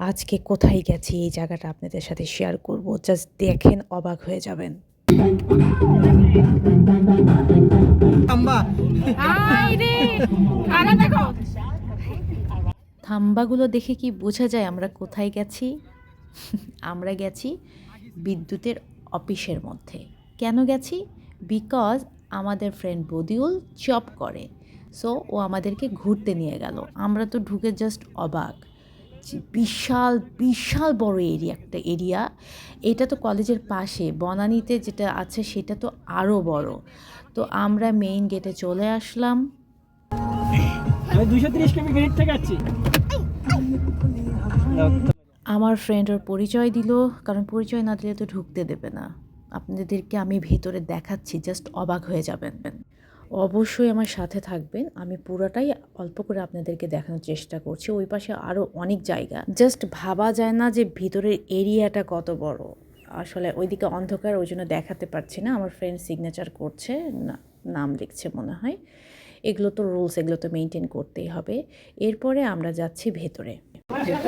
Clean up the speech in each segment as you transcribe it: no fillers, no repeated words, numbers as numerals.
আজকে কোথায় গেছি এই জায়গাটা আপনাদের সাথে শেয়ার করব। জাস্ট দেখেন অবাক হয়ে যাবেন। থাম্বাগুলো দেখে কি বোঝা যায় আমরা কোথায় গেছি? আমরা গেছি বিদ্যুতের অফিসের মধ্যে। কেন গেছি? বিকজ আমাদের ফ্রেন্ড বদিউল জব করে, সো ও আমাদেরকে ঘুরতে নিয়ে গেল। আমরা তো ঢুকে জাস্ট অবাক। বিশাল বিশাল বড় একটা এরিয়া। এটা তো কলেজের পাশে, বনানীতে যেটা আছে সেটা তো আরও বড়। তো আমরা মেইন গেটে চলে আসলাম। আমি 230 কিমি গেট থেকে আছি। আমার ফ্রেন্ড ওর পরিচয় দিল, কারণ পরিচয় না দিলে তো ঢুকতে দেবে না। আপনাদেরকে আমি ভেতরে দেখাচ্ছি, জাস্ট অবাক হয়ে যাবেন। অবশ্যই আমার সাথে থাকবেন। আমি পুরোটাই অল্প করে আপনাদেরকে দেখানোর চেষ্টা করছি। ওই পাশে আরও অনেক জায়গা, জাস্ট ভাবা যায় না যে ভিতরের এরিয়াটা কত বড়। আসলে ওইদিকে অন্ধকার, ওই জন্য দেখাতে পারছি না। আমার ফ্রেন্ড সিগনেচার করছে, নাম লিখছে মনে হয়। এগুলো তো রুলস, এগুলো তো মেনটেন করতেই হবে। এরপরে আমরা যাচ্ছি ভেতরে।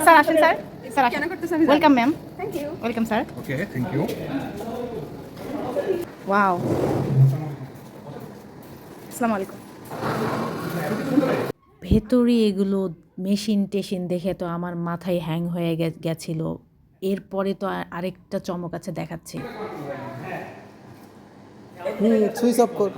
স্যার আসেন, স্যার স্যার কেন করতেছেন? Welcome ma'am. Thank you. Welcome sir. Okay, thank you. Wow, আসসালামু আলাইকুম। ভেতরে এগুলো মেশিন টেশিন দেখে তো আমার মাথায় হ্যাং হয়ে গেছিল। এরপরে তো আরেকটা চমক আছে, দেখাচ্ছি। সুইচ অফ কর।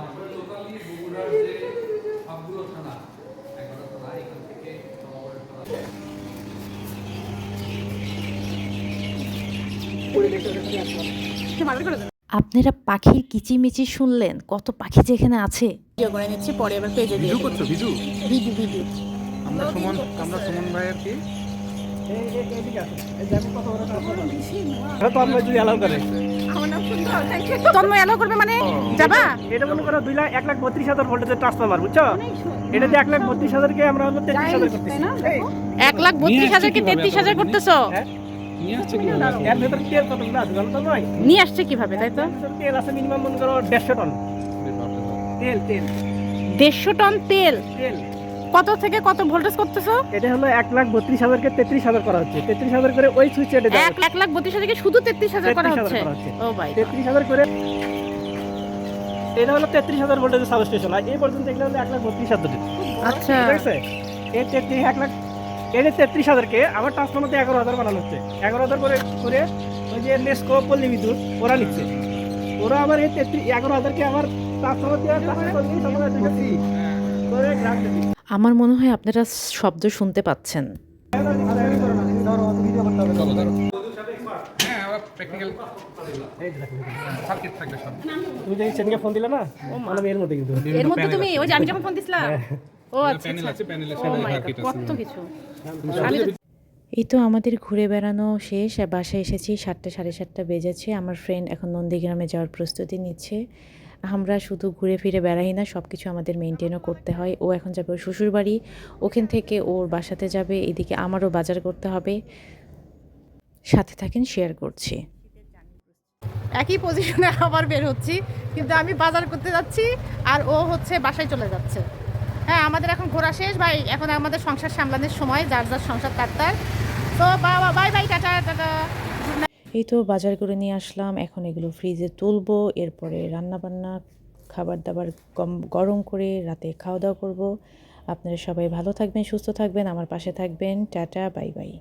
আপনারা পাখির কিচিমিচি শুনলেন? কত পাখি যেখানে আছে। ভিডিও করে নিচ্ছি, পরে এবার পেজে দিয়ে ভিডিও করছো? ভিডিও ভিডিও আমরা সুমন ভাইয়ের কি তন্ময় অ্যালাউ করবে মানে যাবা? এটা মনে করো 1,32,000 ভোল্টেজের ট্রান্সফরমার, বুঝছো? এটা দিয়ে 1,32,000-কে আমরা হলো 33,000 করতেছি। 1,32,000-কে 33,000 করতেছো? এর ভেতর তেল কতগুলো আছে জানো তো? নয় নিয়ে আসছে কিভাবে? তাই তো তেল আছে মিনিমাম মনে করো 150 টন তেল। 150 টন তেল। তেল কত থেকে কত ভোল্টেজ করতেছো? এটা হলো 1,32,000-কে 33,000 করা হচ্ছে। 33,000 করে ওই সুইচে এটা দেওয়া হচ্ছে। 1,32,000-কে শুধু 33,000 করা হচ্ছে। ও ভাই, 33,000 করে। এটা হলো 33,000 ভোল্টেজের সাবস্টেশন। আর এই পর্যন্ত এগুলো হলো 1,32,000। আচ্ছা ঠিক আছে, এই 33,000-কে আমার ট্রান্সফরমার 11,000 বানানো হচ্ছে। 11,000 করে করে ওই যে নেসকো পল্লী বিদ্যুৎ ওরা নিচ্ছে। ওরা আবার এই 11,000-কে আমার ট্রান্সফরমার দিয়ে করে গ্রাহক দিচ্ছে। আমার মনে হয় আপনারা শব্দ শুনতে পাচ্ছেন। হ্যাঁ, আবার প্র্যাকটিক্যাল সার্কিট থাকবে সব। তুমি যে সেদিনকে ফোন দিলে না, মানে এর মধ্যে কিন্তু এর মধ্যে তুমি ওই যে আমি যখন ফোন দিছিলাম। ও আচ্ছা প্যানেল আছে, প্যানেলের ও সাথে মাই সার্কিট গড, আছে। কত কিছু। আমি তো এই তো আমাদের ঘুরে বেড়ানো শেষ, আর বাসায় এসেছি 7টা 7:30 বেজেছে। আমার ফ্রেন্ড এখন নন্দীগ্রামে যাওয়ার প্রস্তুতি নিচ্ছে। আমরা শুধু ঘুরে ফিরে বেড়াই না, সব কিছু আমাদের মেনটেনও করতে হয়। ও এখন যাবে ওর শ্বশুরবাড়ি, ওখান থেকে ওর বাসাতে যাবে। এদিকে আমারও বাজার করতে হবে। সাথে থাকেন, শেয়ার করছি। একই পজিশনে আবার বের হচ্ছি, কিন্তু আমি বাজার করতে যাচ্ছি আর ও হচ্ছে বাসায় চলে যাচ্ছে। হ্যাঁ, আমাদের এখন ঘোরা শেষ ভাই। এখন আমাদের সংসার সামলানোর সময়, যার যার সংসার তার। তো বাবা, বাই বাই, টাটা টাটা। এই তো বাজার করে নিয়ে আসলাম, এখন এগুলো ফ্রিজে তুলবো। এরপরে রান্নাবান্না, খাবার দাবার গরম করে রাতে খাওয়া দাওয়া করবো। আপনারা সবাই ভালো থাকবেন, সুস্থ থাকবেন, আমার পাশে থাকবেন। Tata, bye bye.